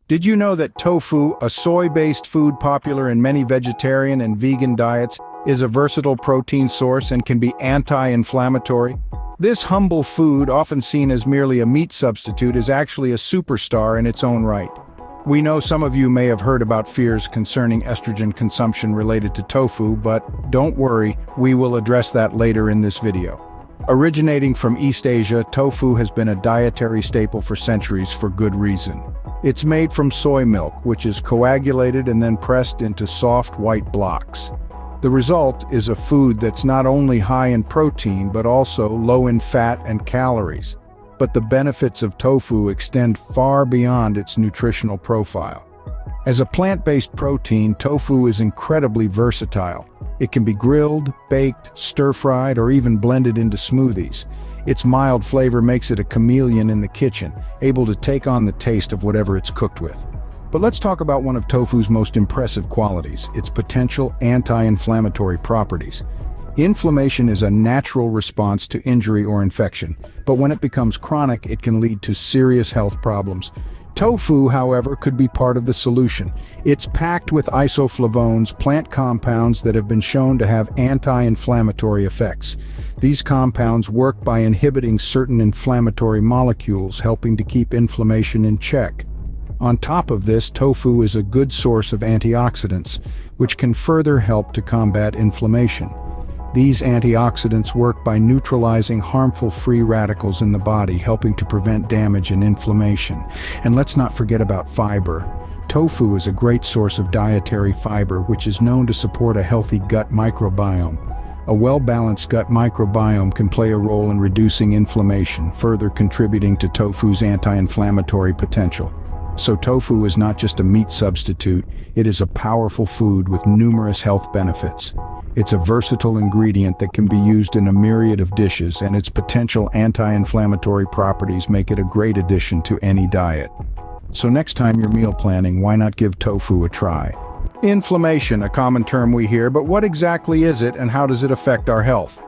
Did you know that tofu, a soy-based food popular in many vegetarian and vegan diets, is a versatile protein source and can be anti-inflammatory? This humble food, often seen as merely a meat substitute, is actually a superstar in its own right. We know some of you may have heard about fears concerning estrogen consumption related to tofu, but don't worry, we will address that later in this video. Originating from East Asia, tofu has been a dietary staple for centuries for good reason. It's made from soy milk, which is coagulated and then pressed into soft white blocks. The result is a food that's not only high in protein but also low in fat and calories. But the benefits of tofu extend far beyond its nutritional profile. As a plant-based protein, tofu is incredibly versatile. It can be grilled, baked, stir-fried, or even blended into smoothies. Its mild flavor makes it a chameleon in the kitchen, able to take on the taste of whatever it's cooked with. But let's talk about one of tofu's most impressive qualities, its potential anti-inflammatory properties. Inflammation is a natural response to injury or infection, but when it becomes chronic, it can lead to serious health problems. Tofu, however, could be part of the solution. It's packed with isoflavones, plant compounds that have been shown to have anti-inflammatory effects. These compounds work by inhibiting certain inflammatory molecules, helping to keep inflammation in check. On top of this, tofu is a good source of antioxidants, which can further help to combat inflammation. These antioxidants work by neutralizing harmful free radicals in the body, helping to prevent damage and inflammation. And let's not forget about fiber. Tofu is a great source of dietary fiber, which is known to support a healthy gut microbiome. A well-balanced gut microbiome can play a role in reducing inflammation, further contributing to tofu's anti-inflammatory potential. So tofu is not just a meat substitute, it is a powerful food with numerous health benefits. It's a versatile ingredient that can be used in a myriad of dishes, and its potential anti-inflammatory properties make it a great addition to any diet. So next time you're meal planning, why not give tofu a try? Inflammation, a common term we hear, but what exactly is it and how does it affect our health?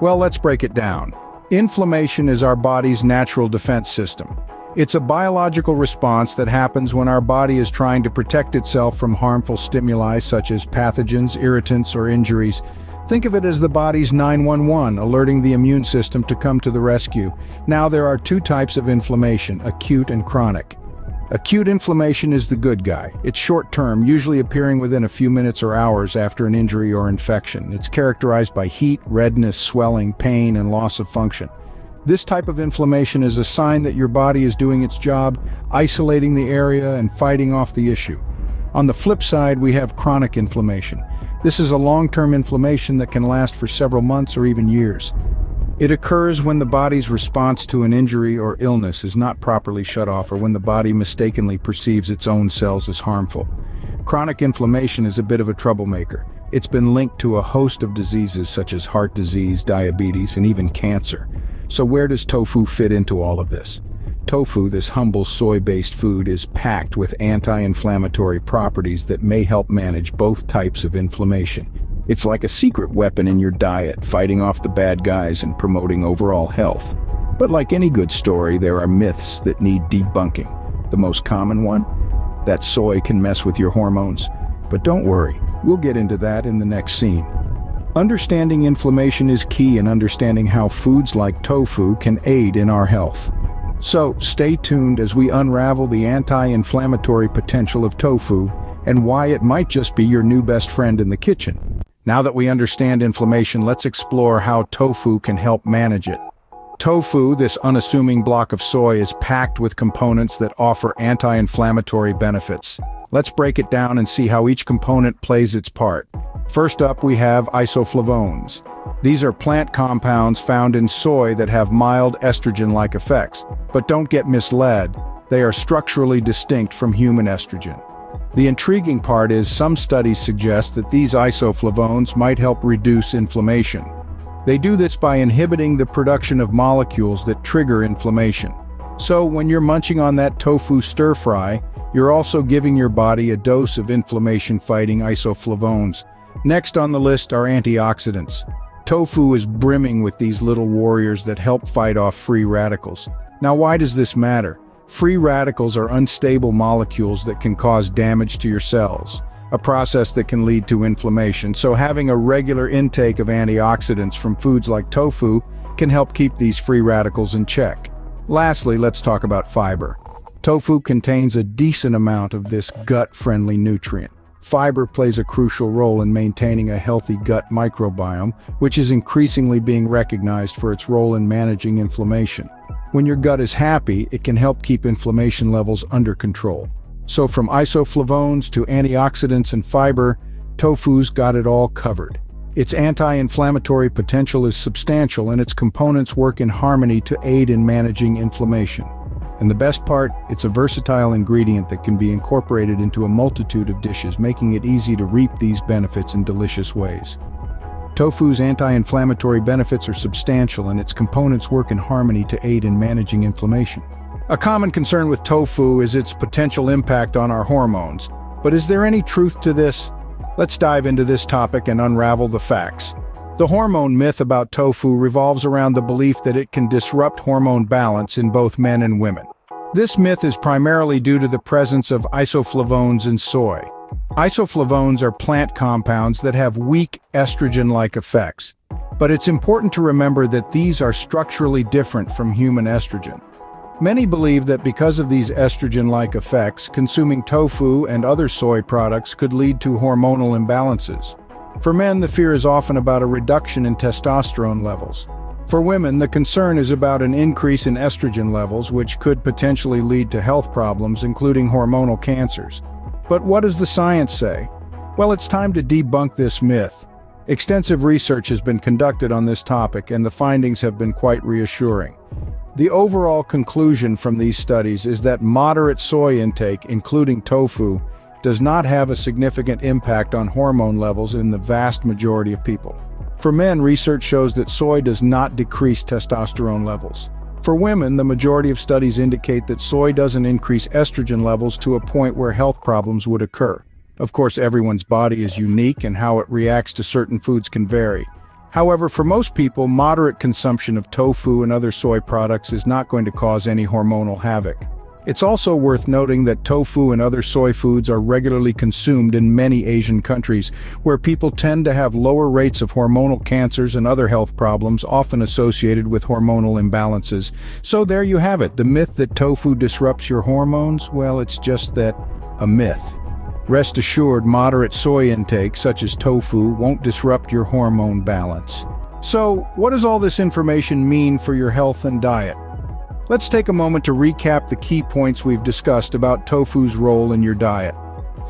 Well, let's break it down. Inflammation is our body's natural defense system. It's a biological response that happens when our body is trying to protect itself from harmful stimuli such as pathogens, irritants, or injuries. Think of it as the body's 911, alerting the immune system to come to the rescue. Now, there are two types of inflammation, acute and chronic. Acute inflammation is the good guy. It's short-term, usually appearing within a few minutes or hours after an injury or infection. It's characterized by heat, redness, swelling, pain, and loss of function. This type of inflammation is a sign that your body is doing its job, isolating the area and fighting off the issue. On the flip side, we have chronic inflammation. This is a long-term inflammation that can last for several months or even years. It occurs when the body's response to an injury or illness is not properly shut off, or when the body mistakenly perceives its own cells as harmful. Chronic inflammation is a bit of a troublemaker. It's been linked to a host of diseases such as heart disease, diabetes, and even cancer. So where does tofu fit into all of this? Tofu, this humble soy-based food, is packed with anti-inflammatory properties that may help manage both types of inflammation. It's like a secret weapon in your diet, fighting off the bad guys and promoting overall health. But like any good story, there are myths that need debunking. The most common one? That soy can mess with your hormones. But don't worry, we'll get into that in the next scene. Understanding inflammation is key in understanding how foods like tofu can aid in our health. So, stay tuned as we unravel the anti-inflammatory potential of tofu and why it might just be your new best friend in the kitchen. Now that we understand inflammation, let's explore how tofu can help manage it. Tofu, this unassuming block of soy, is packed with components that offer anti-inflammatory benefits. Let's break it down and see how each component plays its part. First up, we have isoflavones. These are plant compounds found in soy that have mild estrogen-like effects. But don't get misled, they are structurally distinct from human estrogen. The intriguing part is some studies suggest that these isoflavones might help reduce inflammation. They do this by inhibiting the production of molecules that trigger inflammation. So when you're munching on that tofu stir-fry, you're also giving your body a dose of inflammation-fighting isoflavones. Next on the list are antioxidants. Tofu is brimming with these little warriors that help fight off free radicals. Now, why does this matter? Free radicals are unstable molecules that can cause damage to your cells, a process that can lead to inflammation. So having a regular intake of antioxidants from foods like tofu can help keep these free radicals in check. Lastly, let's talk about fiber. Tofu contains a decent amount of this gut-friendly nutrient. Fiber plays a crucial role in maintaining a healthy gut microbiome, which is increasingly being recognized for its role in managing inflammation. When your gut is happy, it can help keep inflammation levels under control. So from isoflavones to antioxidants and fiber, tofu's got it all covered. Its anti-inflammatory potential is substantial, and its components work in harmony to aid in managing inflammation. And the best part, it's a versatile ingredient that can be incorporated into a multitude of dishes, making it easy to reap these benefits in delicious ways. Tofu's anti-inflammatory benefits are substantial, and its components work in harmony to aid in managing inflammation. A common concern with tofu is its potential impact on our hormones. But is there any truth to this? Let's dive into this topic and unravel the facts. The hormone myth about tofu revolves around the belief that it can disrupt hormone balance in both men and women. This myth is primarily due to the presence of isoflavones in soy. Isoflavones are plant compounds that have weak estrogen-like effects. But it's important to remember that these are structurally different from human estrogen. Many believe that because of these estrogen-like effects, consuming tofu and other soy products could lead to hormonal imbalances. For men, the fear is often about a reduction in testosterone levels. For women, the concern is about an increase in estrogen levels, which could potentially lead to health problems, including hormonal cancers. But what does the science say? Well, it's time to debunk this myth. Extensive research has been conducted on this topic, and the findings have been quite reassuring. The overall conclusion from these studies is that moderate soy intake, including tofu, does not have a significant impact on hormone levels in the vast majority of people. For men, research shows that soy does not decrease testosterone levels. For women, the majority of studies indicate that soy doesn't increase estrogen levels to a point where health problems would occur. Of course, everyone's body is unique, and how it reacts to certain foods can vary. However, for most people, moderate consumption of tofu and other soy products is not going to cause any hormonal havoc. It's also worth noting that tofu and other soy foods are regularly consumed in many Asian countries, where people tend to have lower rates of hormonal cancers and other health problems often associated with hormonal imbalances. So there you have it, the myth that tofu disrupts your hormones. Well, it's just that, a myth. Rest assured, moderate soy intake, such as tofu, won't disrupt your hormone balance. So, what does all this information mean for your health and diet? Let's take a moment to recap the key points we've discussed about tofu's role in your diet.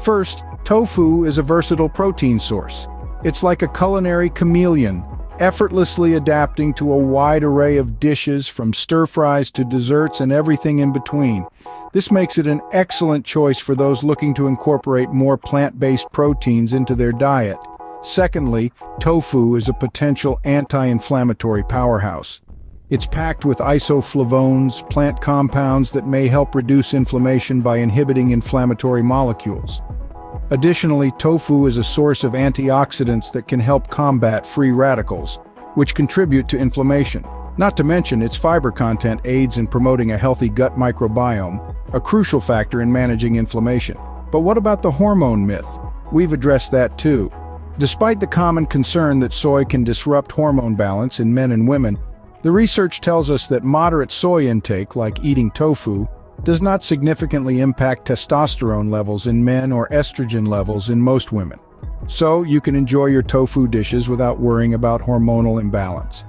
First, tofu is a versatile protein source. It's like a culinary chameleon, effortlessly adapting to a wide array of dishes, from stir-fries to desserts and everything in between. This makes it an excellent choice for those looking to incorporate more plant-based proteins into their diet. Secondly, tofu is a potential anti-inflammatory powerhouse. It's packed with isoflavones, plant compounds that may help reduce inflammation by inhibiting inflammatory molecules. Additionally, tofu is a source of antioxidants that can help combat free radicals, which contribute to inflammation. Not to mention, its fiber content aids in promoting a healthy gut microbiome, a crucial factor in managing inflammation. But what about the hormone myth? We've addressed that too. Despite the common concern that soy can disrupt hormone balance in men and women, the research tells us that moderate soy intake, like eating tofu, does not significantly impact testosterone levels in men or estrogen levels in most women. So you can enjoy your tofu dishes without worrying about hormonal imbalance.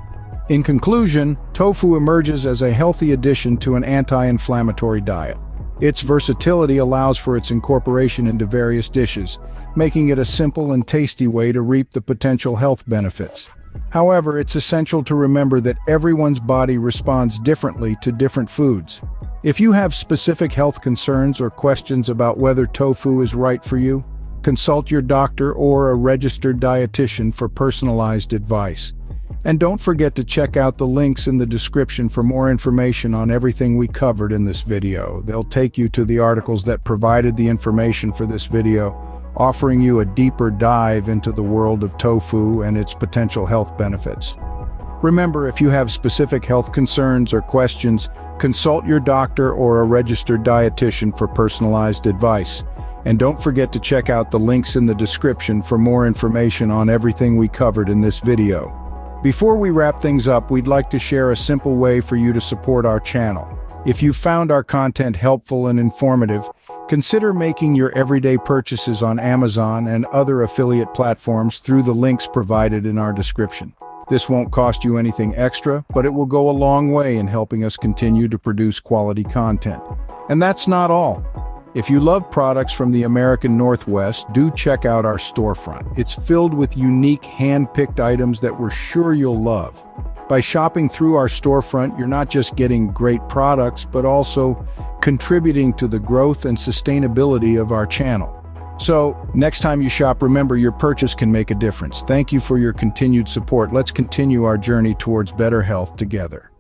In conclusion, tofu emerges as a healthy addition to an anti-inflammatory diet. Its versatility allows for its incorporation into various dishes, making it a simple and tasty way to reap the potential health benefits. However, it's essential to remember that everyone's body responds differently to different foods. If you have specific health concerns or questions about whether tofu is right for you, consult your doctor or a registered dietitian for personalized advice. And don't forget to check out the links in the description for more information on everything we covered in this video. They'll take you to the articles that provided the information for this video, offering you a deeper dive into the world of tofu and its potential health benefits. Remember, if you have specific health concerns or questions, Consult your doctor or a registered dietitian for personalized advice. And don't forget to check out the links in the description for more information on everything we covered in this video. Before we wrap things up, we'd like to share a simple way for you to support our channel. If you found our content helpful and informative, consider making your everyday purchases on Amazon and other affiliate platforms through the links provided in our description. This won't cost you anything extra, but it will go a long way in helping us continue to produce quality content. And that's not all. If you love products from the American Northwest, do check out our storefront. It's filled with unique, hand-picked items that we're sure you'll love. By shopping through our storefront, you're not just getting great products, but also contributing to the growth and sustainability of our channel. So, next time you shop, remember your purchase can make a difference. Thank you for your continued support. Let's continue our journey towards better health together.